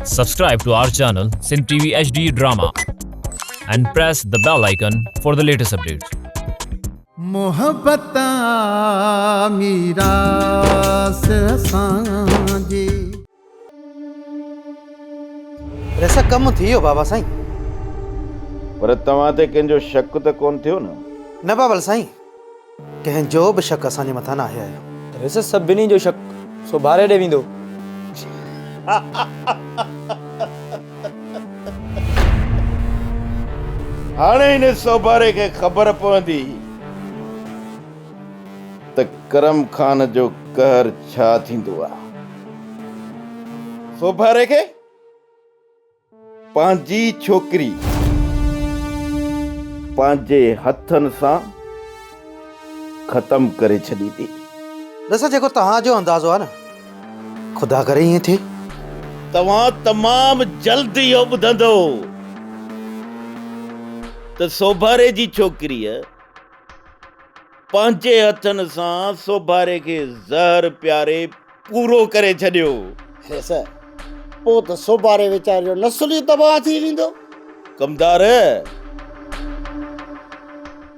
Subscribe to our channel Sin TV HD Drama and press the bell icon for the latest updates. मोहब्बत मीरा से सांझी ऐसा कम थियो बाबा साईं। पर तव्हां ते कंहिंजो शक त कोन थियो न? न बाबल साईं, कंहिंजो बि शक असांजे मथां न आयो। वैसे सभिनी जो शक सुभाणे ॾे वेंदो। हाणे हिन सोभारे खे ख़बर पवंदी त करम खान जो कहर छा थींदो आहे। सोभारे खे पंहिंजी छोकिरी पंहिंजे हथनि सां ख़तम करे छॾी थी। ॾिसो जेको तव्हांजो अंदाज़ो आहे न, खुदा करे ईअं थिए। तव्हां तमामु जल्द इहो ॿुधंदो त सोभारे जी छोकिरीअ पंहिंजे हथनि सां सोभारे खे ज़हर प्यारे पूरो करे छॾियो। पोइ त सोभारे वीचारे जो नसुल ई तबाह थी वेंदो। कमदार,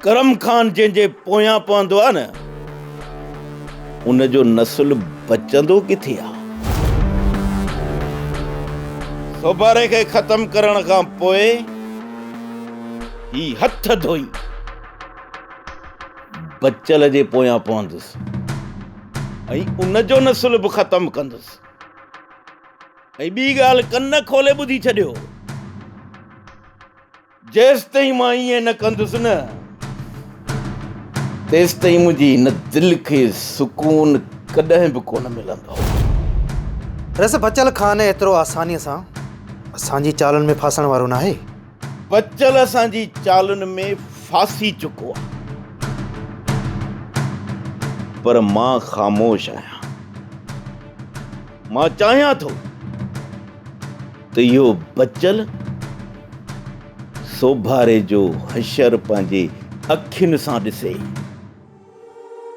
करम खान जंहिंजे पोयां पवंदो आहे न, उनजो नसुल बचंदो किथे आहे? सोभारे खे ख़तम करण खां पोइ ही हथ धोई बचल जे पोयां पवंदुसि ऐं उनजो नसुल बि ख़तम कंदुसि। ऐं ॿी ॻाल्हि कन खोले ॿुधी छॾियो, जेसि ताईं मां ईअं न कंदुसि न, तेसि ताईं मुंहिंजी हिन दिलि खे सुकून कॾहिं बि कोन मिलंदो। रस बचल खान एतिरो आसानीअ सां असांजी चालुनि में फासण वारो न आहे। बचल असांजी चालुनि में फासी चुको आहे, पर मां ख़ामोश आहियां। मां चाहियां थो त इहो बचल सोभारे जो हशर पंहिंजे अखियुनि सां ॾिसे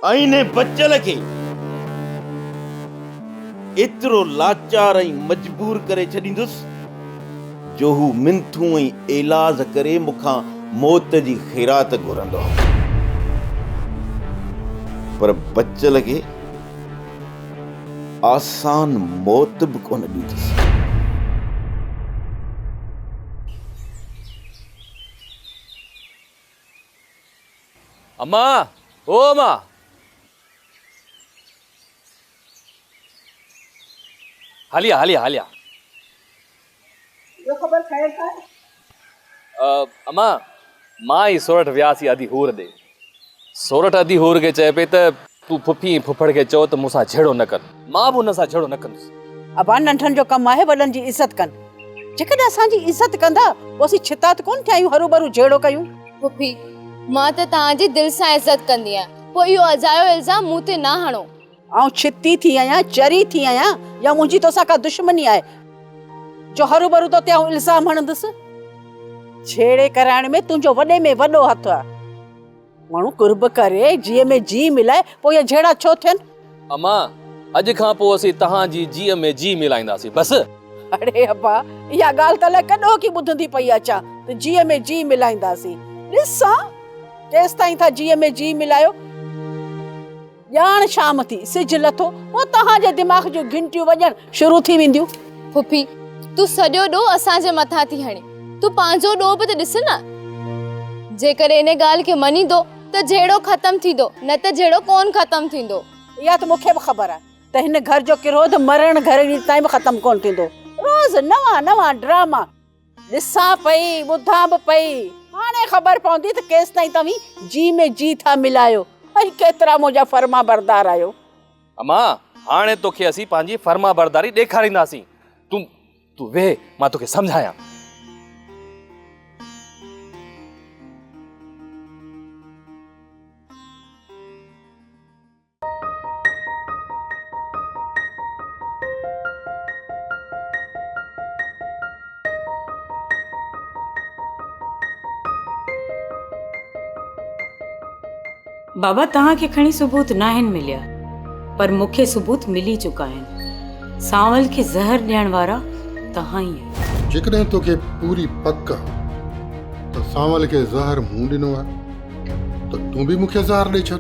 ऐं इन बचल खे एतिरो लाचार ऐं मजबूर करे छॾींदुसि जो हू मिंथूं ऐं इलाज करे मूंखां मौत जी ख़ैरात घुरंदो। पर बचल खे आसान मौत बि कोन ॾींदुसि। अम्मा, ओ अम्मा, हलिया हलिया हलिया। अम्मा, मां ई सोरठ वियासीं अधी हूर ॾे। सोरठ अधी हूर खे चए पई त तूं फुफी फुफड़ खे चओ त मूंसां झेड़ो न कर। मां बि हुन सां झेड़ो न कंदुसि। अबा नंढनि जो कमु आहे वॾनि जी इज़त कनि। जेकॾहिं असांजी इज़त कंदा पोइ असीं छितात कोन थिया आहियूं, हरू भरू झेड़ो कयूं। पुफी, मां त तव्हांजी दिलि सां इज़त कंदी आहियां, पोइ इहो अजायो इल्ज़ाम मूं ते न हणो। ऐं छिती थी आहियां, चरी थी आहियां, या मुंहिंजी तोसां का दुश्मनी आहे जो हरू भरू तो ते इल्ज़ाम हणंदुसि? छेड़े कराइण में तुंहिंजो वॾे में वॾो हथु आहे। माण्हू कुर्ब करे जीअ में जी मिलाए, पोइ इहे झेड़ा छो थियनि? अम्मा, अॼु खां पोइ असीं तव्हांजी जीअ में जी मिलाईंदासीं बसि। अरे अब्बा, इहा ॻाल्हि त अलाए कॾों की ॿुधंदी पई अचां त जीअ में जी मिलाईंदासीं। ॾिसां केसि ताईं था जीअ में जी मिलायो। ॼाण शाम थी, सिज लथो, पोइ तव्हांजे दिमाग़ जूं घंटियूं वॼण शुरू थी वेंदियूं। पुफी, तूं सॼो ॾोह असांजे मथां थी हणी, तूं पंहिंजो ॾोह बि त ॾिस न। जेकॾहिं इन ॻाल्हि खे मञींदो त झेड़ो ख़तम थींदो, न त झेड़ो कोन ख़तम थींदो। इहा त मूंखे बि ख़बर आहे त हिन घर जो किरोध मरण घर ॾींहं ताईं बि ख़तम कोन थींदो। रोज़ नवां नवां ड्रामा ॾिसां पई, ॿुधां बि पई। हाणे ख़बर पवंदी त केसि ताईं तव्हीं जी में जी था मिलायो ऐं केतिरा मुंहिंजा फर्मा बरदार आहियो। अम्मा, हाणे तोखे असीं पंहिंजी फर्मा बरदारी ॾेखारींदासीं। तूं वेह, मां तोखे सम्झायां। बाबा तव्हांखे खणी सबूत न आहिनि मिलिया, पर मूंखे सबूत मिली चुका आहिनि। सांवल खे ज़हर ॾियण वारा तव्हां ई आहियो। जेकॾहिं तोखे पूरी पक आहे त सांवल खे ज़हर मूं ॾिनो आहे त तूं बि मूंखे ज़हर ॾेई छॾ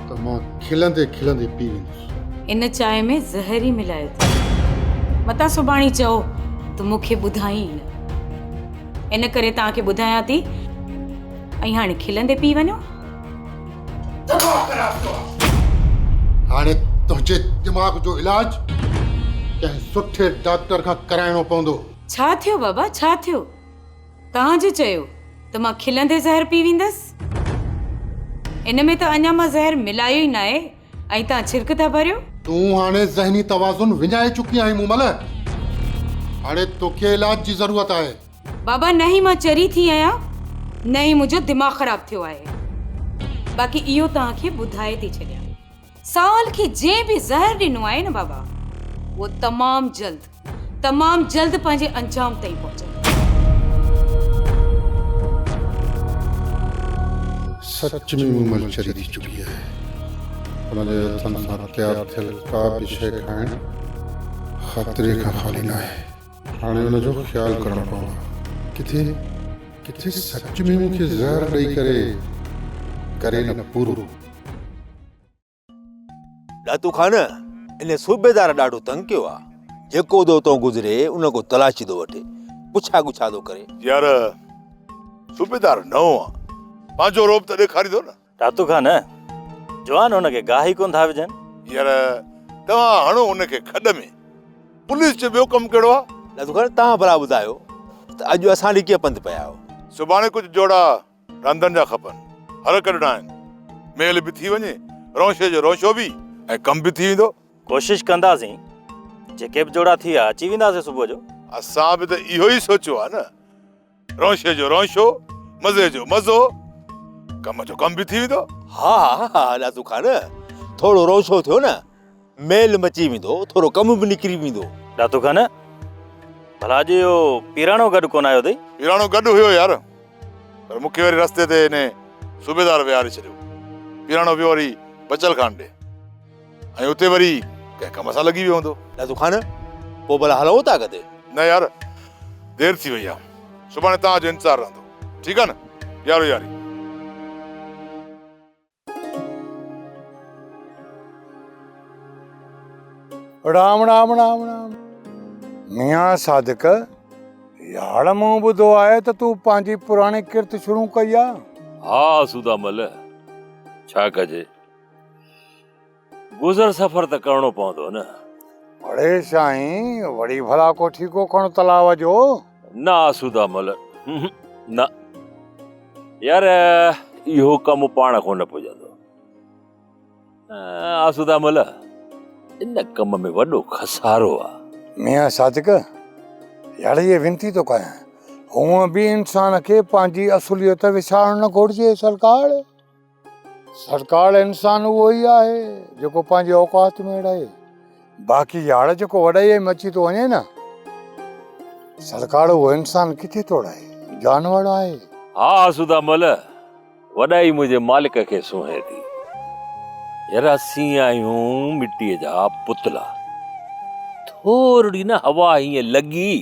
त मां खिलंदे खिलंदे पी वेंदुसि। इन चांहि में ज़हर ई मिलायो अथई। मता सुभाणे चओ त मूंखे ॿुधाई न। इन करे तव्हांखे ॿुधायां थी ऐं हाणे खिलंदे पी वञो। हाणे तुंहिंजे दिमाग़ जो इलाज कंहिं सुठे डॉक्टर खां कराइणो पवंदो। छा थियो बाबा, छा थियो? तव्हां जो चयो त मां खिलंदे ज़हर पी वेंदसि। इन में त अञा मां ज़हर मिलायो ई न आहे ऐं तव्हां छिरक था भरियो। तूं हाणे ज़हनी तवाज़ुन विञाए चुकी आहीं मूं महिल। हाणे तोखे इलाज जी ज़रूरत आहे। बाबा न ई मां चरी थी आहियां न ई मुंहिंजो दिमाग़ ख़राब थियो आहे। बाक़ी इहो तव्हांखे ॿुधाए थी छॾियां, सांवल खे जंहिं बि ज़हर ॾिनो आहे न बाबा, वो तमामु जल्द पंहिंजे अंजाम ताईं पहुचंदो। सच में मूं महिल चरी थी चुकी आहे। हुनजे हथनि सां तयारु थियल का बि शइ खाइणु ख़तरे खां ख़ाली न आहे। हाणे हुनजो ख़्यालु करणो पवंदो। किथे सच में मूंखे ज़हर ॾेई करे न पूरो। लातू खान इन सूबेदार ॾाढो तंग कयो आहे। जेको दो तो गुज़रे उन को तलाशी दो वठे, पुछा गुछा दो करे। यार सूबेदार नओ आहे, पंहिंजो रोब त ॾेखारींदो न। लातू खान जवान हुनखे गाह ई कोन था विझनि। यार तव्हां हणो हुनखे खॾ में। पुलिस जो ॿियो कमु कहिड़ो आहे? लातू खान तव्हां भला ॿुधायो त अॼु असां ॾे कीअं पंधु पिया आहियो? सुभाणे कुझु जोड़ा रांदनि जा खपनि, हर कढणा आहिनि। मेल बि थी वञे, रौशे जो रौशो बि ऐं कम बि थी वेंदो। कोशिश कंदासीं, जेके बि जोड़ा थी विया अची वेंदासीं सुबुह जो। असां बि त इहो ई सोचियो आहे न। रौशे जो रौशो, मज़े जो मज़ो, कम जो कम बि थी वेंदो। हा लातू खान थोरो रौशो थियो न, मेल मची वेंदो, थोरो कम बि निकिरी वेंदो। लातू खान भला अॼु इहो पीराणो गॾु कोन आयो अथई? पीराणो गॾु हुयो यार, पर मूंखे वरी रस्ते ते इन सूबेदार विहारे छॾियो। पीराणो वियो वरी बचल खान ॾे ऐं उते वरी कंहिं कम सां लॻी वियो हूंदो। लातू खान पोइ भला हलूं था किथे? न यार देरि थी वई आहे, सुभाणे तव्हांजो इंतज़ारु रहंदो। ठीकु आहे न? यारो यारी। राम राम राम राम। मियां सादिक, यार मूं ॿुधो आहे त तूं पंहिंजी पुराणी किर्त शुरू कई आहे। हा सुदामल, छा कजे, गुज़र सफ़र त करणो पवंदो न। अड़े साईं, वरी भला को ठीको खणो तलाव जो। ना सुदामल, न यार, इहो कमु पाण कोन पुॼंदो। सुदामल, इन कम में वॾो खसारो आहे। मियां सादिक, यार ये विनती तो कयां, हूअं बि इंसान खे पंहिंजी असुलियत विसारणु न घुरिजे। सरकार इंसान उहो ई आहे जेको पंहिंजे औकात में रहे। बाक़ी यार जेको वॾाई में अची थो वञे न, सरकार उहो इंसान किथे तोड़ाए, जानवर आहे। हा सुदामल, वॾाई मुंहिंजे मालिक खे सुहे थी। यार असीं आहियूं मिटीअ जा पुतला। थोरी न हवा हीअं लॻी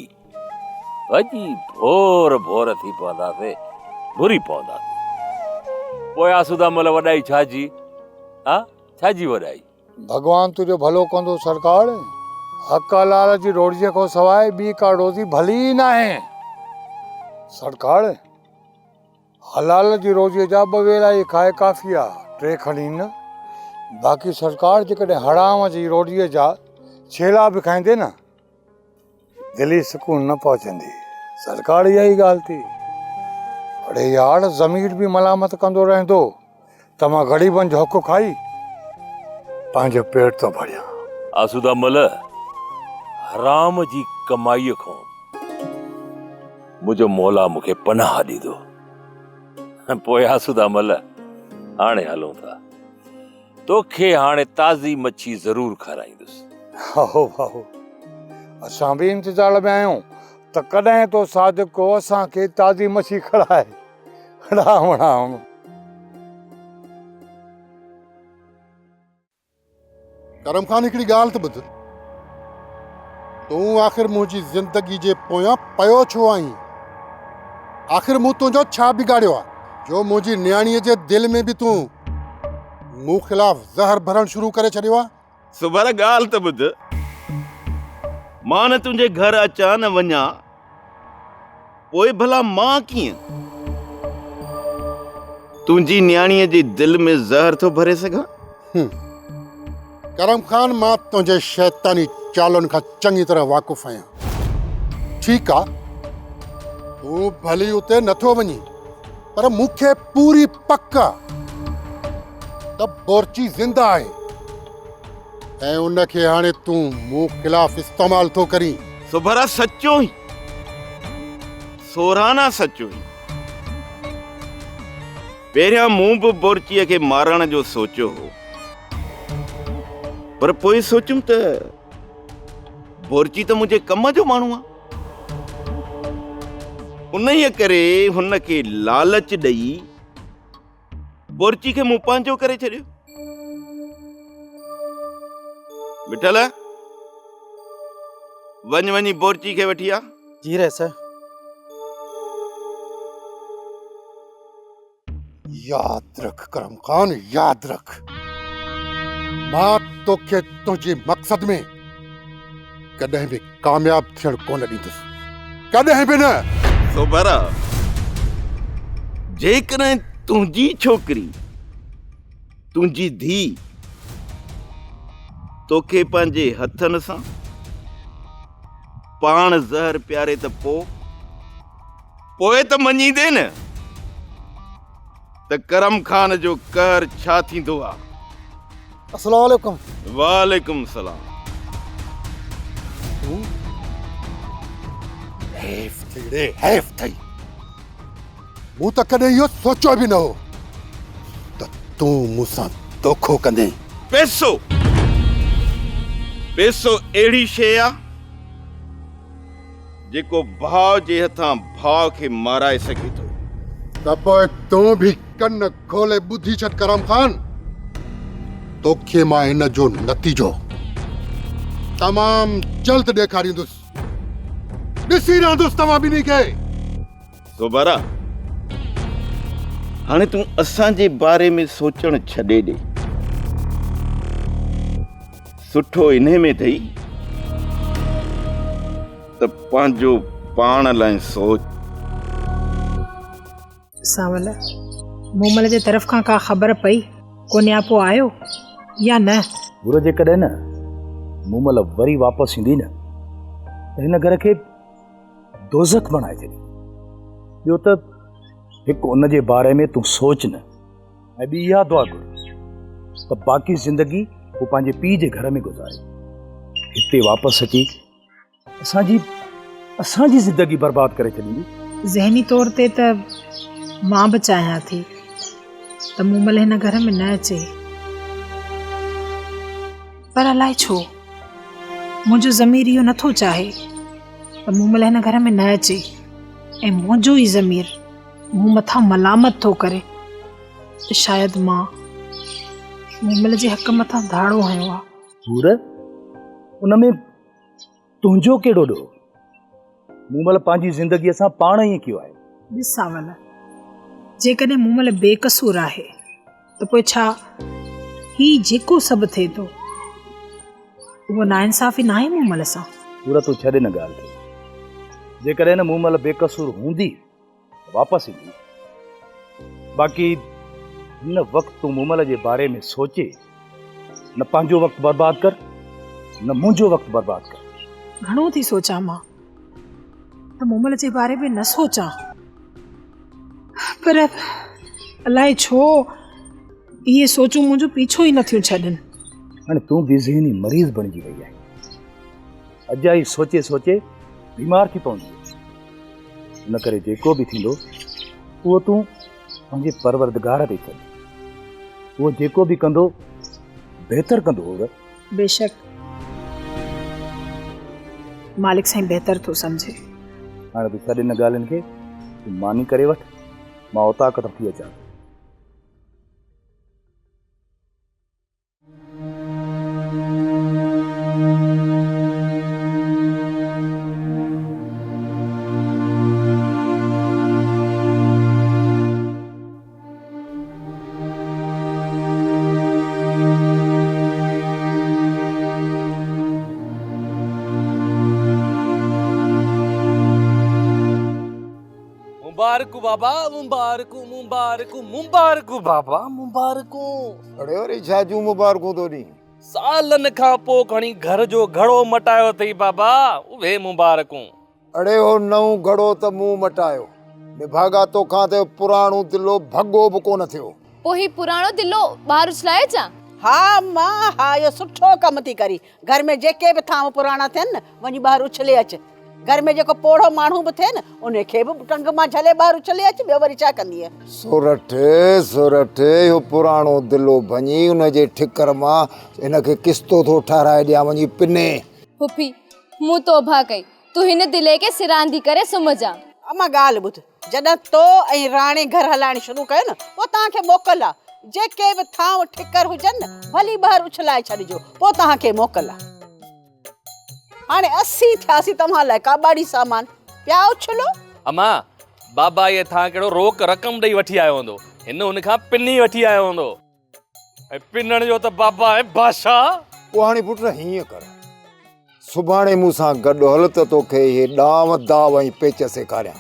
भॼी भोर थी पवंदासीं, भुरी पवंदासीं। पोइ सुदामल वॾाई छाजी? हा छाजी वॾाई? भगवान तुंहिंजो भलो कंदो सरकार। हक हलाल जी रोज़ीअ खां सवाइ ॿी का रोज़ी भली ई न आहे। सरकार हलाल जी रोज़ीअ जा 2 वेला ई खाए काफ़ी आहे, 3 खणी न। बाक़ी सरकार जेकॾहिं हराम जी रोटीअ जा छेला बि खाईंदे न, दिली सुकून न पहुचंदी। सरकार इहा ई ॻाल्हि थी। अड़े यार, ज़मीर बि मलामत कंदो रहंदो त मां ग़रीबनि जो हक़ खाई पंहिंजो पेट थो भरियां। सुदामल, हराम जी कमाईअ खां मुंहिंजो मौला मूंखे पनाह ॾींदो। पोइ सुदामल, हाणे हलूं था। तोखे हाणे ताज़ी मच्छी ज़रूर खाराईंदुसि। भाऊ, असां बि इंतज़ार में आहियूं त कॾहिं तो सादिक को असांखे ताज़ी मच्छी खाराए। राम राम। करम खान, हिकिड़ी ॻाल्हि त ॿुध। तू आखिर मुझी जिंदगी जे पोयां पयो छो आई? आखिर मूं तुझो छा बिगाड़ियो आ जो मुझी न्याणीअ जे दिल में भी तू मूं खिलाफ जहर भरण शुरू करे छड़ियो आ? सुभर ॻाल्हि त ॿुध, मां न तुंहिंजे घर अचां न वञा, पोइ भला मां कीअं तुंहिंजी न्याणीअ जे दिल में ज़हर थो भरे सघां? करम खान, मां तुझे शैतानी चालुनि खां चङी तरह वाक़ुफ़ आहियां। ठीकु आ, तू भली उते नथो वञी, पर मूंखे पूरी पक त बोरची ज़िंदा आहे ऐं उनखे हाणे तू मूं खिलाफ इस्तेमाल थो करी। सुभरा सचो ई, सोराना सचो ई। पहिरियां मूं बि बोरचीअ खे मारण जो सोचियो हो, पर पोइ सोचुम त बोरची त मुंहिंजे कम जो माण्हू आहे। उन्हीअ करे हुनखे लालच ॾेई बोरची खे मूं पंहिंजो करे छॾियो। मिठल, वञी बोरची खे वठी आ। जी रहे सर। याद रख करम खान, याद रख, मां तोखे तुझे मकसद में कॾहिं भी कामयाब थियण कोन ॾींदुसि, कॾहिं भी न। सोभरा, जेकॾहिं तुंहिंजी छोकिरी, तुंहिंजी धीउ तोखे पंहिंजे हथनि सां पाण ज़हर प्यारे त पोइ त मञींदे न त करम खान जो कहर छा थींदो आहे। अस्सलाम वालेकुम। वालेकुम सलाम। हैफ थई, मूं त कॾहिं इहो सोचियो बि न हो त तूं मूंसां धोखो कंदे। पैसो अहिड़ी शइ आहे जेको भाउ जे हथां भाउ खे माराए सघे थो। त पोइ तूं भी कन खोले ॿुधी छॾ करम खान, तोखे मां हिन जो नतीजो तमाम जल्द ॾेखारींदुसि। ॾिसी रहंदुसि तव्हां ॿिन्ही खे। सोबारा, हाणे तूं असांजे बारे में सोचण छॾे ॾे। सुठो इन्हे में अथई त पंहिंजो पाण लाइ सोच। सावल, मूमल जे तरफ़ खां का ख़बर पई, को न्यापो आयो या न? गुरु जे कॾहिं न मूमल वरी वापसि ईंदी न त हिन घर खे दोज़ख बणाए छॾी। ॿियो त हिकु उन जे बारे में तूं सोच न, ऐं ॿी इहा दुआ घुर त बाक़ी ज़िंदगी हू पंहिंजे पीउ जे घर में गुज़ारे, हिते वापसि अची असांजी ज़िंदगी बर्बाद करे छॾींदी। ज़हनी तौर ते त मां बि चाहियां थी त मूमल हिन घर में न अचे, पर अलाए छो मुंहिंजो ज़मीर इहो नथो चाहे त मूमल हिन घर में न अचे, ऐं मुंहिंजो ई ज़मीर मूं मथां मलामत थो करे त शायदि मां मूमल जे हक़ मथां धाड़ो हयो आहे। पूर उन में तुंहिंजो कहिड़ो ॾोह? मूमल पंहिंजी ज़िंदगीअ सां पाण ई कयो आहे। ॾिस सावल, जेकॾहिं मूमल बेकसूर आहे त पोइ छा ही जेको सभु थिए थो उहो नाइंसाफ़ी न आहे मूमल सां? पूरा तूं छॾे न ॻाल्हि खे। जेकॾहिं न मूमल बेकसूर हूंदी वापसि ईंदी। बाक़ी हिन वक़्तु तूं मूमल जे बारे में सोचे, न पंहिंजो वक़्तु बर्बाद कर, न मुंहिंजो वक़्तु बर्बाद कर। घणो थी सोचां मां त मूमल जे बारे में न सोचां, पर अलाए छो इहे सोचूं मुंहिंजो पीछो ई नथियूं छॾनि। हाणे तूं बि ज़हनी मरीज़ बणिजी वई आहे। अजाई सोचे सोचे बीमार थी पवंदी। इन करे जेको बि थींदो उहो तूं पंहिंजे परवरदिगार ते छॾ। उहो जेको बि कंदो बहितर कंदो होगा। बेशक मालिक साईं बहितर थो सम्झे। हाणे तूं छॾ इन ॻाल्हियुनि खे, तूं मानी करे वठ, मां उतां खां थी अचां। मुबारकू बाबा, मुबारकू मुबारकू मुबारकू बाबा, मुबारकू। अरे अरे छाजू मुबारकू तो दी सालन खां पोइ खणी घर जो घड़ो मटायो अथई बाबा, उहे मुबारकू। अरे हो नओं घड़ो त मूं मटायो, निभागा तो खां ते पुराणो दिलो भगो बि कोन थियो। पोइ ही पुराणो दिलो ॿाहिरि उछलाए चा? हा मां, हा इहो सुठो कमु थी करी। घर में जेके बि थांव पुराणा थियनि न वञी ॿाहिरि उछले अच। घर में जेको पोड़ो माण्हू बि थिए न उनखे बि टंग मां झले ॿाहिरि उछले अच, ॿियो वरी छा कंदी? सोरठ सोरठ इहो पुराणो दिलो भञी उनजे ठिकर मां इनखे किस्तो थो ठाराए ॾियां वञी पिने। पुफी मूं तौबा कई, तूं हिन दिले खे सिरांदी करे सुम्ह जा। अम्मा ॻाल्हि ॿुध, जॾहिं तो ऐं राणे घर हलाइण शुरू कयो न पोइ तव्हांखे मोकल आहे। जेके बि थांव ठिकर हुजनि न भली ॿाहिरि उछलाए छॾिजो, पोइ तव्हांखे मोकल आहे। हाणे 80 थियासी तव्हां लाइ काबाड़ी सामान पिया उछलो। अम्मा बाबा ये थां कहिड़ो रोक रक़म ॾेई वठी आयो हूंदो, हिन हुनखां पिनी वठी आयो हूंदो। ऐं पिनण जो त बाबा आहे बादशाह। पोइ हाणे पुट हीअं कर, सुभाणे मूंसां गॾु हल त तोखे इहे ॾांव दाव ऐं पेच सेखारियां।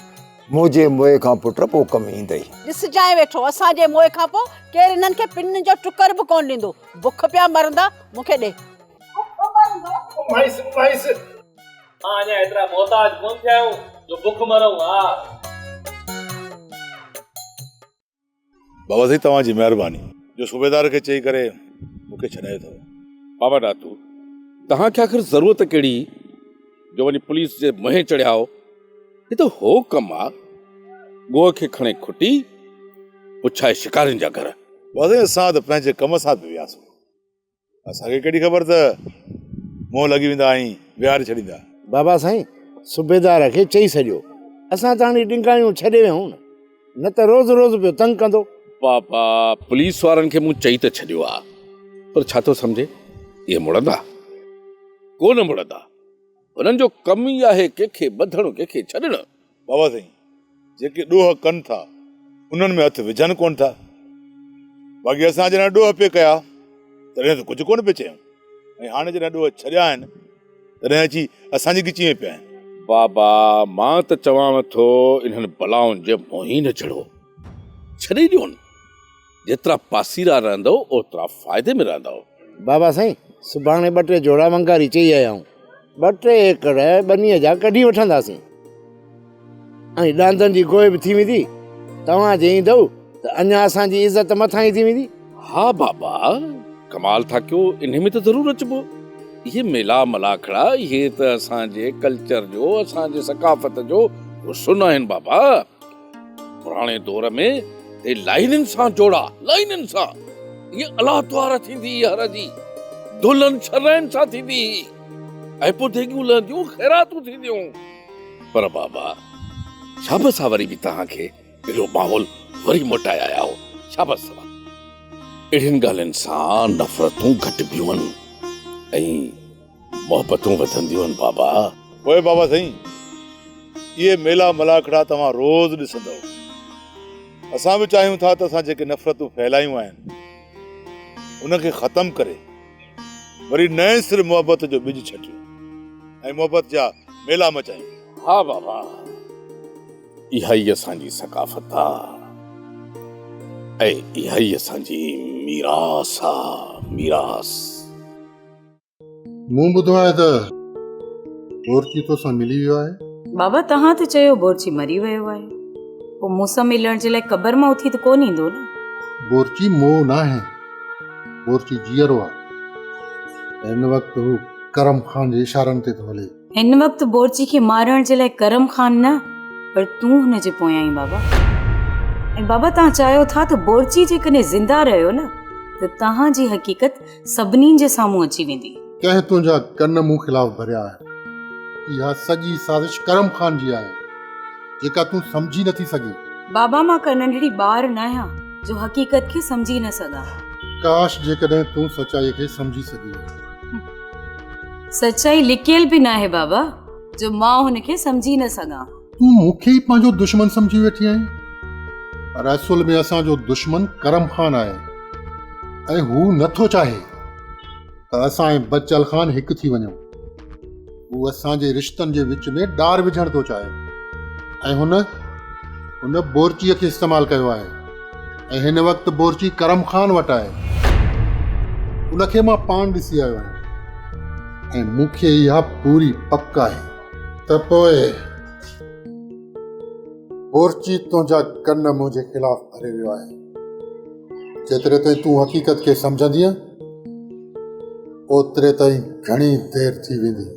मुंहिंजे मोए खां पुट पोइ कमु ईंदई। ॾिसजांइ वेठो, असांजे मोए खां पोइ केरु इन्हनि खे पिन जो टुकर बि कोन ॾींदो। बुख पिया मरंदा, मूंखे ॾे। अञा एतिरा मोहताज कोन थिया आहियूं जो बुख मरूं। हा बाबा साईं तव्हांजी महिरबानी जो सूबेदार खे चई करे मूंखे छॾायो अथव। बाबा नातू तव्हांखे आख़िर ज़रूरत कहिड़ी जो वञी पुलिस जे मुंहं चढ़िया हो? ही त हो कमु आहे, गोह खे खणे खुटी पुछाए शिकारियुनि जा घर। बाबा साईं असां त पंहिंजे कम सां बि वियासीं, असांखे कहिड़ी ख़बर त मोह लॻी वेंदा ऐं विहारे छॾींदा। बाबा साईं सूबेदार खे चई छॾियो, असां त हाणे टिंगाणियूं छॾे वियूं न त रोज़ रोज़ पियो तंग कंदो। बाबा पुलिस वारनि खे मूं चई त छॾियो आहे, पर छा थो सम्झे इहे मुड़ंदा कोन मुड़ंदा। हुननि जो कमु ई आहे कंहिंखे ॿधणु कंहिंखे छॾणु। बाबा साईं जेके ॾोह कनि था उन्हनि में हथु विझनि कोन था। बाक़ी असां जॾहिं ॾोह पिए कया तॾहिं त कुझु कोन पिए चयूं, ऐं हाणे जॾहिं ॾोह छॾिया आहिनि तॾहिं अची असांजी गिची में पिया आहिनि। बाबा मां त चवांव थो इन्हनि बलाउनि जे मोही न चढ़ो, छॾे ॾियोनि। जेतिरा पासीरा रहंदो ओतिरा फ़ाइदे में रहंदो। बाबा साईं सुभाणे 2-3 जोड़ा वंगारी चई आया आहियूं, 2-3 एकड़ बनीअ जा कढी वठंदासीं ऐं ॾांदनि जी गोए बि थी वेंदी। तव्हां जे ईंदव त अञा असांजी इज़त मथां ई थी वेंदी। हा बाबा कमाल था कयो, इन में त ज़रूरु अचिबो। इहे मेला मलाखड़ा इहे त असांजे कल्चर जो असांजे सकाफ़त जो हिसो न आहिनि बाबा। पुराणे दौर में लाइननि सां जोड़ा, लाइननि सां इहे अलाह त्वार थींदी, हर जी दुल्हन शरैन सां थींदी ऐं पोइ देगियूं लहंदियूं, ख़ैरातूं थींदियूं। पर बाबा शाबस आहे वरी बि तव्हांखे अहिड़ो माहौल वरी मोटाए आया हो। शाबस आहे, अहिड़ियुनि ॻाल्हियुनि सां नफ़रतूं घटिबियूं आहिनि ऐं मोहबतूं वधंदियूं आहिनि बाबा। पोइ बाबा साईं इहे मेला मलाखड़ा तव्हां रोज़ ॾिसंदव। असां बि चाहियूं था त असां जेके नफ़रतूं फैलायूं आहिनि उनखे ख़तमु करे वरी नए सिर मोहबत जो बिज छटियूं ऐं मोहबत जा मेला मचायूं। हा बाबा इहा ई असांजी सकाफ़त आहे ऐं इहा ई असांजी मीरास आहे, मीरास। मूं ॿुधो आहे त बोरची तोसां मिली वियो आहे। बाबा तव्हां त चयो बोरची मरी वियो आहे, पोइ मूंसां मिलण जे लाइ क़बर मां उथी त कोन ईंदो न। बोरची मोह न आहे, बोरची जीअरो आहे। हिन वक़्तु हू करम खान जे इशारनि ते थो हले। हिन वक़्तु बोरची खे मारण जे लाइ करम खान न, पर तूं हुन जे पोयां आई बाबा। ऐं बाबा तव्हां चाहियो था त बोरची जेकॾहिं ज़िंदा रहियो न त तव्हांजी हक़ीक़त सभिनी जे साम्हूं अची वेंदी। कंहिं तुंहिंजा कन मूं ख़िलाफ़ भरिया आहे। इहा सॼी साज़िश करम खान जी आहे जेका तूं सम्झी नथी सघे। बाबा मां का नंढड़ी ॿार न आहियां जो हक़ीक़त खे सम्झी न सघां। काश जेकॾहिं तूं सचाई खे सम्झी सघी। सचाई लिकियल बि न आहे बाबा जो मां हुनखे सम्झी न सघां। तूं मूंखे ई पंहिंजो दुश्मन सम्झी वेठी आहीं, पर असुल में असांजो दुश्मन करम खान आहे ऐं हू नथो चाहे त असां ऐं बचल खान हिकु थी वञूं। हू असांजे रिश्तनि जे विच में डार विझण थो चाहे ऐं हुन उन बोरचीअ खे इस्तेमालु कयो आहे ऐं हिन वक़्तु बोरची करम ख़ान वटि आहे। उनखे मां पाण ॾिसी आयो आहियां ऐं मूंखे इहा पूरी पक आहे त पोइ बोरची तुंहिंजा कन मुंहिंजे ख़िलाफ़ भरे वियो आहे। जेतिरे ताईं तूं हक़ीक़त खे सम्झंदीअ ओतिरे ताईं घणी देरि थी वेंदी।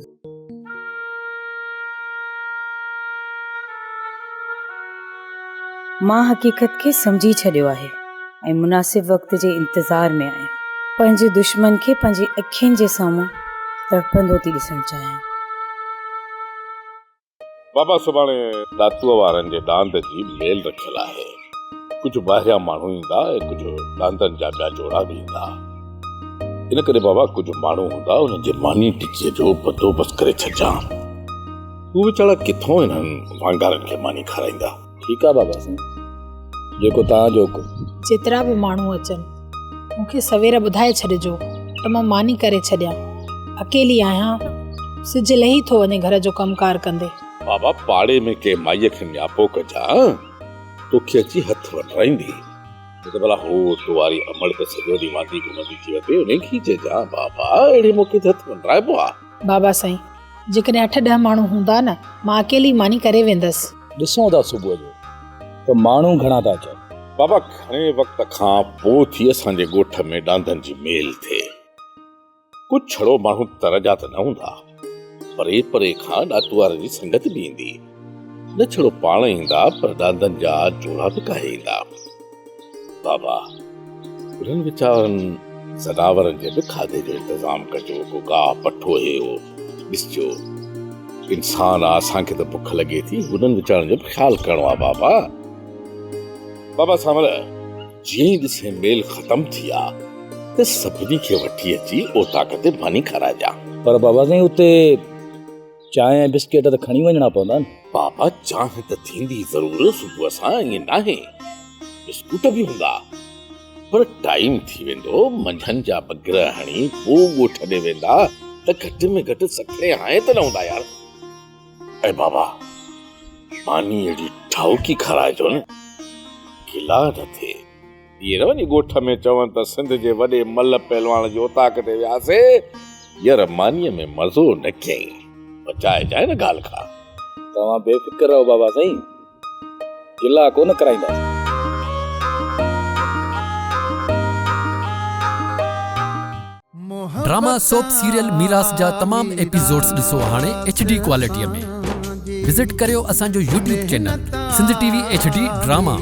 मां हक़ीक़त खे सम्झी छॾियो आहे ऐं मुनासिब वक़्त जे इंतज़ार में आहियां। पंहिंजे दुश्मन खे पंहिंजी अखियुनि जे साम्हूं तड़पंदो थी ॾिसणु चाहियां। बाबा सुभाणे दातूअ वारनि जे डांद जी मेल रखियल आहे। कुझु ॿाहिरियां माण्हू ईंदा ऐं कुझु डांदनि जा ॿिया जोड़ा बि ईंदा। इन करे बाबा कुझु माण्हू हूंदा उन्हनि जे मानी टिकीअ जो बंदोबस्तु करे छॾिजां। तूं वीचारा किथां इन्हनि वांगारनि खे मानी खाराईंदा? ठीकु आहे बाबा साईं, जेको तव्हांजो हुकुम। जेतिरा बि माण्हू अचनि मूंखे सवेर ॿुधाए छॾिजो त मां मानी करे छॾियां। अकेली आहियां, सिज लही थो वञे घर जो कमकार कंदे। बाबा पाड़े में के माईअ खे न्यापो कजा तोखे अची हथ वठाईंदी। त भला हो तो वारी अमड़ त सॼो ॾींहुं वांदी घुमंदी थी वठे, उन खे चइजां बाबा अहिड़े मौक़े ते हथ वठाइबो आहे। बाबा साईं, जेकॾहिं 8-10 माण्हू हूंदा न, मां अकेली मानी करे वेंदसि। ॾिसूं था सुबुह जो त माण्हू घणा था अचनि। बाबा घणे वक़्त खां पोइ थी असांजे ॻोठ में डांदनि जी मेल थिए। कुझु छड़ो माण्हू तर जा त न हूंदा, परे परे खां ॾातू वारनि जी संगत बि ईंदी। न छड़ो पाण ईंदा पर डांदनि जा जोड़ा बि काहे ईंदा। बाबा उन्हनि वीचारनि ज़नावरनि जे बि खाधे जो इंतज़ाम कजो। को गाह पठो हे हो ॾिसजो। इंसान आहे, असांखे त बुख लॻे थी, उन्हनि वीचारनि जो बि ख़्यालु करिणो आहे। बाबा बाबा सामल जीअं ई ॾिसे मेल ख़तम थी आहे त सभिनी खे वठी अची ओताक ते मानी खाराइजां। पर बाबा साईं उते चांहि ऐं बिस्किट त खणी वञणा पवंदा न। बाबा चांहि त थींदी ज़रूरु सुबुह सां, ईअं नाहे। बिस्कुट बि हूंदा पर टाइम थी वेंदो, मंझंदि जा बगर हणी पोइ ॻोठ ॾे वेंदा त घटि में घटि 60 हाणे त न हूंदा यार। ऐं बाबा मानी अहिड़ी ठाउकी खाराइजो न गिला न थिए। इहे न वञी ॻोठ में चवनि त सिंध जे वॾे मल पहलवान जी ओताक ते वियासीं, यार मानीअ में मज़ो न कयईं। बचाए जाए न ॻाल्हि खां। तव्हां बेफ़िक्र रहो बाबा साईं, गिला कोन कराईंदासीं। ड्रामा सोप सीरियल मीरास जा तमाम एपिसोड्स ॾिसो हाणे HD क्वालिटीअ में। विज़िट करियो असांजो YouTube channel Sindh TV HD drama.